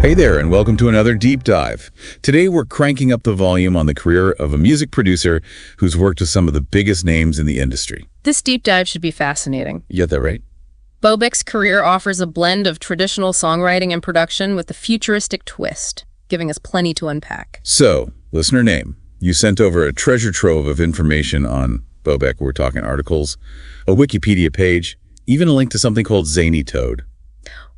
Hey there, and welcome to another Deep Dive. Today we're cranking up the volume on the career of a music producer who's worked with some of the biggest names in the industry. This deep dive should be fascinating. You got that right? Boback's career offers a blend of traditional songwriting and production with a futuristic twist, giving us plenty to unpack. So, listener name, you sent over a treasure trove of information on Boback. We're talking articles, a Wikipedia page, even a link to something called Zany Toad.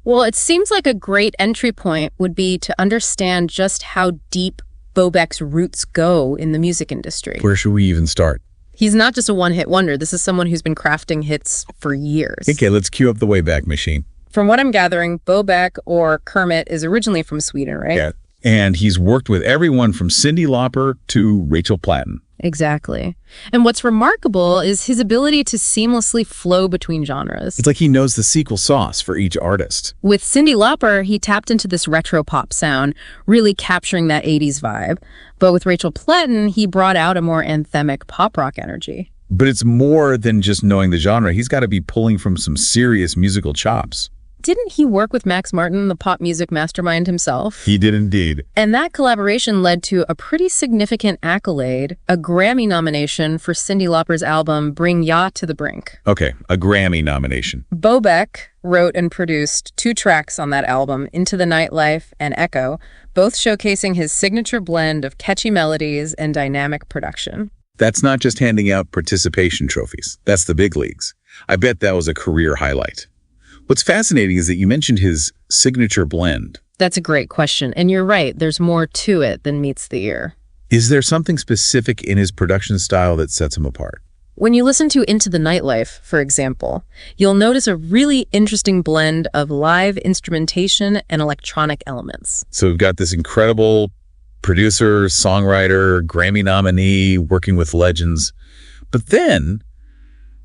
Well, it seems like a great entry point would be to understand just how deep Boback's roots go in the music industry. Where should we even start? He's not just a one-hit wonder. This is someone who's been crafting hits for years. Okay, let's cue up the Wayback Machine. From what I'm gathering, Boback, or Kermit, is originally from Sweden, right? Yeah, and he's worked with everyone from Cyndi Lauper to Rachel Platten. Exactly. And what's remarkable is his ability to seamlessly flow between genres. It's like he knows the secret sauce for each artist. With Cyndi Lauper, he tapped into this retro pop sound, really capturing that 80s vibe. But with Rachel Platten, he brought out a more anthemic pop rock energy. But it's more than just knowing the genre. He's got to be pulling from some serious musical chops. Didn't he work with Max Martin, the pop music mastermind himself? He did indeed. And that collaboration led to a pretty significant accolade, a Grammy nomination for Cyndi Lauper's album Bring Ya to the Brink. Okay, a Grammy nomination. Boback wrote and produced 2 tracks on that album, Into the Nightlife and Echo, both showcasing his signature blend of catchy melodies and dynamic production. That's not just handing out participation trophies. That's the big leagues. I bet that was a career highlight. What's fascinating is that you mentioned his signature blend. That's a great question, and you're right, there's more to it than meets the ear. Is there something specific in his production style that sets him apart? When you listen to Into the Nightlife, for example, you'll notice a really interesting blend of live instrumentation and electronic elements. So we've got this incredible producer, songwriter, Grammy nominee, working with legends. But then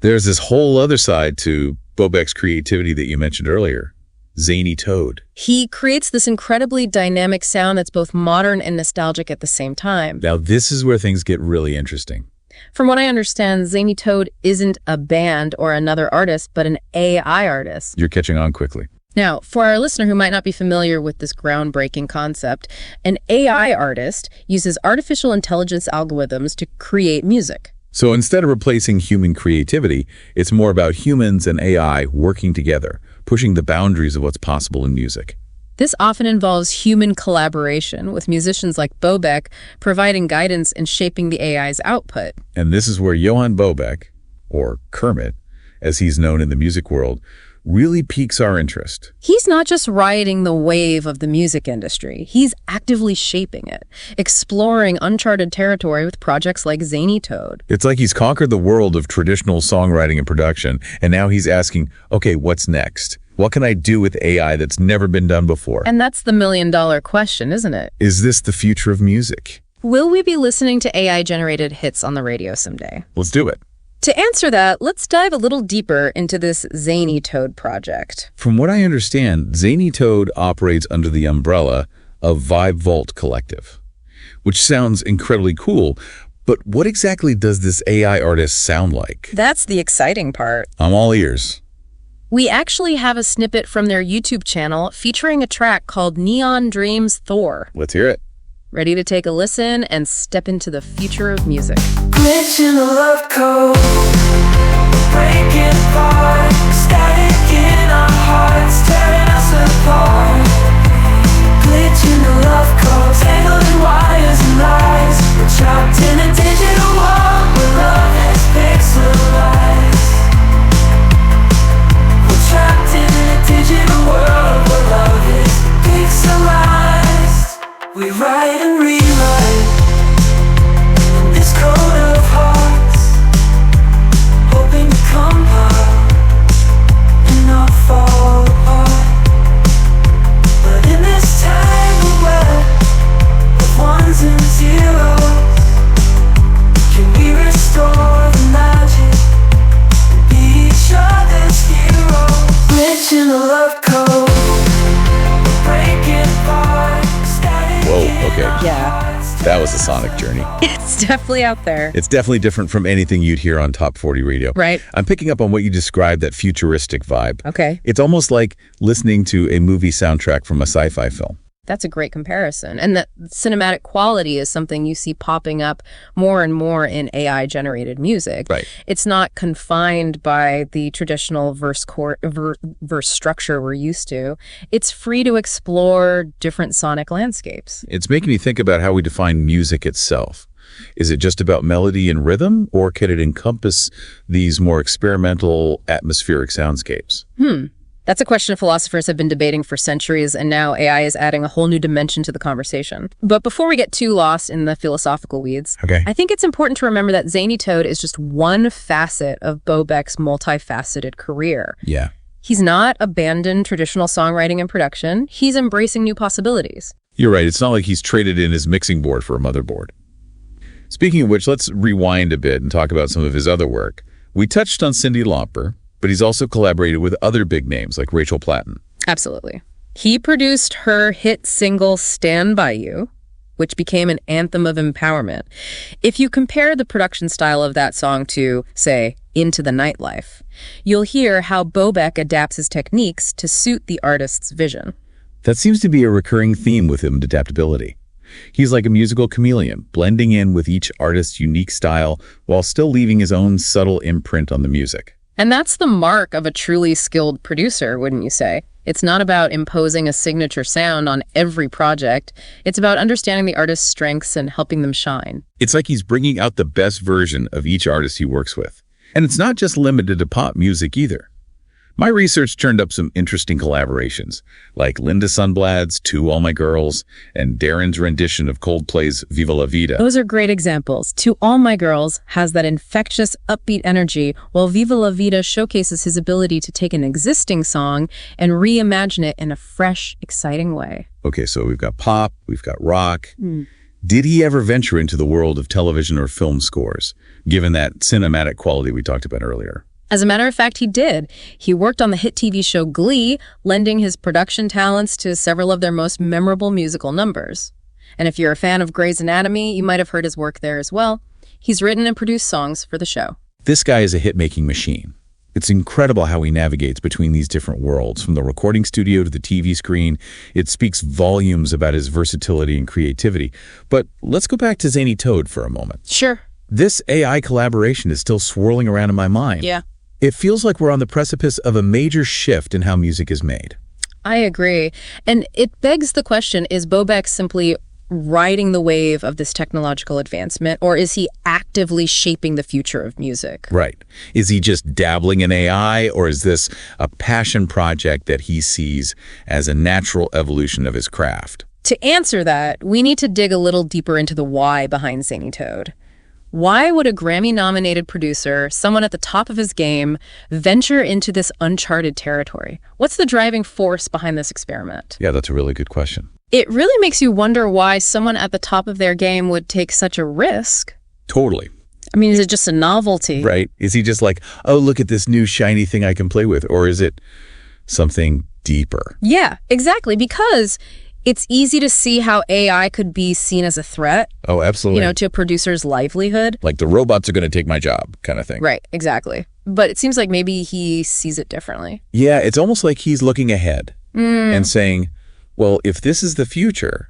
there's this whole other side to Boback's creativity that you mentioned earlier, Zany Toad. He creates this incredibly dynamic sound that's both modern and nostalgic at the same time. Now, this is where things get really interesting. From what I understand, Zany Toad isn't a band or another artist, but an AI artist. You're catching on quickly. Now, for our listener who might not be familiar with this groundbreaking concept, an AI artist uses artificial intelligence algorithms to create music. So instead of replacing human creativity, it's more about humans and AI working together, pushing the boundaries of what's possible in music. This often involves human collaboration, with musicians like Boback providing guidance and shaping the AI's output. And this is where Johan Boback, or Kermit, as he's known in the music world, really piques our interest. He's not just riding the wave of the music industry. He's actively shaping it, exploring uncharted territory with projects like Zany Toad. It's like he's conquered the world of traditional songwriting and production, and now he's asking, okay, what's next? What can I do with AI that's never been done before? And that's the million-dollar question, isn't it? Is this the future of music? Will we be listening to AI-generated hits on the radio someday? Let's do it. To answer that, let's dive a little deeper into this Zany Toad project. From what I understand, Zany Toad operates under the umbrella of Vibe Vault Collective, which sounds incredibly cool, but what exactly does this AI artist sound like? That's the exciting part. I'm all ears. We actually have a snippet from their YouTube channel featuring a track called Neon Dreams Thor. Let's hear it. Ready to take a listen and step into the future of music. Glitch in the love code, breaking apart, static in our hearts, tearing us apart. Glitch in the love code, tangled in wires and lies. We're trapped in a digital world where love has pixelized. We're trapped in a digital world where love is pixelized. We write and rewrite in this code of hearts, hoping to compile and not fall apart. But in this tangled web of ones and zeros, can we restore the magic and be each other's heroes? Glitch in the love code, breaking apart. Whoa, okay. Yeah. That was a sonic journey. It's definitely out there. It's definitely different from anything you'd hear on Top 40 radio. Right. I'm picking up on what you described, that futuristic vibe. Okay. It's almost like listening to a movie soundtrack from a sci-fi film. That's a great comparison. And that cinematic quality is something you see popping up more and more in AI-generated music. Right. It's not confined by the traditional verse structure we're used to. It's free to explore different sonic landscapes. It's making me think about how we define music itself. Is it just about melody and rhythm, or can it encompass these more experimental atmospheric soundscapes? That's a question philosophers have been debating for centuries, and now AI is adding a whole new dimension to the conversation. But before we get too lost in the philosophical weeds, Okay. I think it's important to remember that Zany Toad is just one facet of Boback's multifaceted career. Yeah. He's not abandoned traditional songwriting and production. He's embracing new possibilities. You're right. It's not like he's traded in his mixing board for a motherboard. Speaking of which, let's rewind a bit and talk about some of his other work. We touched on Cyndi Lauper, but he's also collaborated with other big names like Rachel Platten. Absolutely. He produced her hit single Stand By You, which became an anthem of empowerment. If you compare the production style of that song to, say, Into the Nightlife, you'll hear how Boback adapts his techniques to suit the artist's vision. That seems to be a recurring theme with him, adaptability. He's like a musical chameleon, blending in with each artist's unique style while still leaving his own subtle imprint on the music. And that's the mark of a truly skilled producer, wouldn't you say? It's not about imposing a signature sound on every project. It's about understanding the artist's strengths and helping them shine. It's like he's bringing out the best version of each artist he works with. And it's not just limited to pop music either. My research turned up some interesting collaborations, like Linda Sundblad's To All My Girls and Darren's rendition of Coldplay's Viva La Vida. Those are great examples. To All My Girls has that infectious, upbeat energy, while Viva La Vida showcases his ability to take an existing song and reimagine it in a fresh, exciting way. Okay, so we've got pop, we've got rock. Did he ever venture into the world of television or film scores, given that cinematic quality we talked about earlier? As a matter of fact, he did. He worked on the hit TV show Glee, lending his production talents to several of their most memorable musical numbers. And if you're a fan of Grey's Anatomy, you might have heard his work there as well. He's written and produced songs for the show. This guy is a hit-making machine. It's incredible how he navigates between these different worlds, from the recording studio to the TV screen. It speaks volumes about his versatility and creativity. But let's go back to Zany Toad for a moment. Sure. This AI collaboration is still swirling around in my mind. Yeah. It feels like we're on the precipice of a major shift in how music is made. I agree. And it begs the question, is Boback simply riding the wave of this technological advancement, or is he actively shaping the future of music? Right. Is he just dabbling in AI, or is this a passion project that he sees as a natural evolution of his craft? To answer that, we need to dig a little deeper into the why behind Zany Toad. Why would a Grammy-nominated producer, someone at the top of his game, venture into this uncharted territory? What's the driving force behind this experiment? Yeah, that's a really good question. It really makes you wonder why someone at the top of their game would take such a risk. Totally. I mean, is it just a novelty? Right. Is he just like, oh, look at this new shiny thing I can play with? Or is it something deeper? Yeah, exactly. Because it's easy to see how AI could be seen as a threat, Oh, absolutely. to a producer's livelihood. Like the robots are going to take my job kind of thing. Right, exactly. But it seems like maybe he sees it differently. Yeah, it's almost like he's looking ahead and saying, well, if this is the future,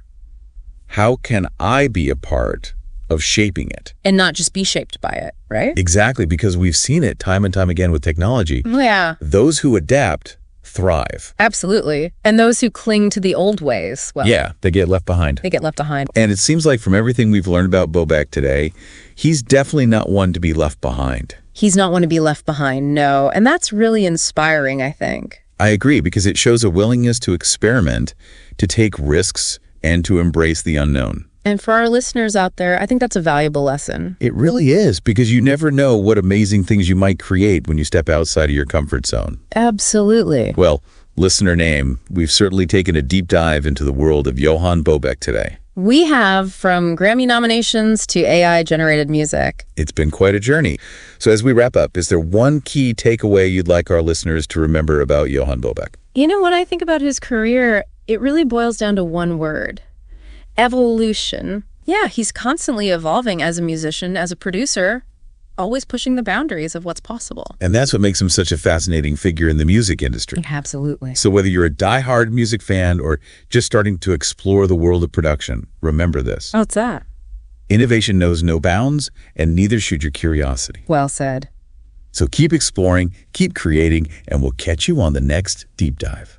how can I be a part of shaping it? And not just be shaped by it, right? Exactly, because we've seen it time and time again with technology. Yeah, Those who adapt thrive. absolutely. And those who cling to the old ways, well, Yeah, they get left behind. they get left behind. And it seems like from everything we've learned about Boback today, he's definitely not one to be left behind. He's not one to be left behind, no. And that's really inspiring, I think. I agree, because it shows a willingness to experiment, to take risks, and to embrace the unknown. And for our listeners out there, I think that's a valuable lesson. It really is, because you never know what amazing things you might create when you step outside of your comfort zone. Absolutely. Well, listener name, we've certainly taken a deep dive into the world of Johan Boback today. We have, from Grammy nominations to AI-generated music. It's been quite a journey. So as we wrap up, is there one key takeaway you'd like our listeners to remember about Johan Boback? When I think about his career, it really boils down to one word: evolution. Yeah, he's constantly evolving as a musician, as a producer, always pushing the boundaries of what's possible. And that's what makes him such a fascinating figure in the music industry. Absolutely. So whether you're a diehard music fan or just starting to explore the world of production, remember this. What's that? Innovation knows no bounds, and neither should your curiosity. Well said. So keep exploring, keep creating, and we'll catch you on the next Deep Dive.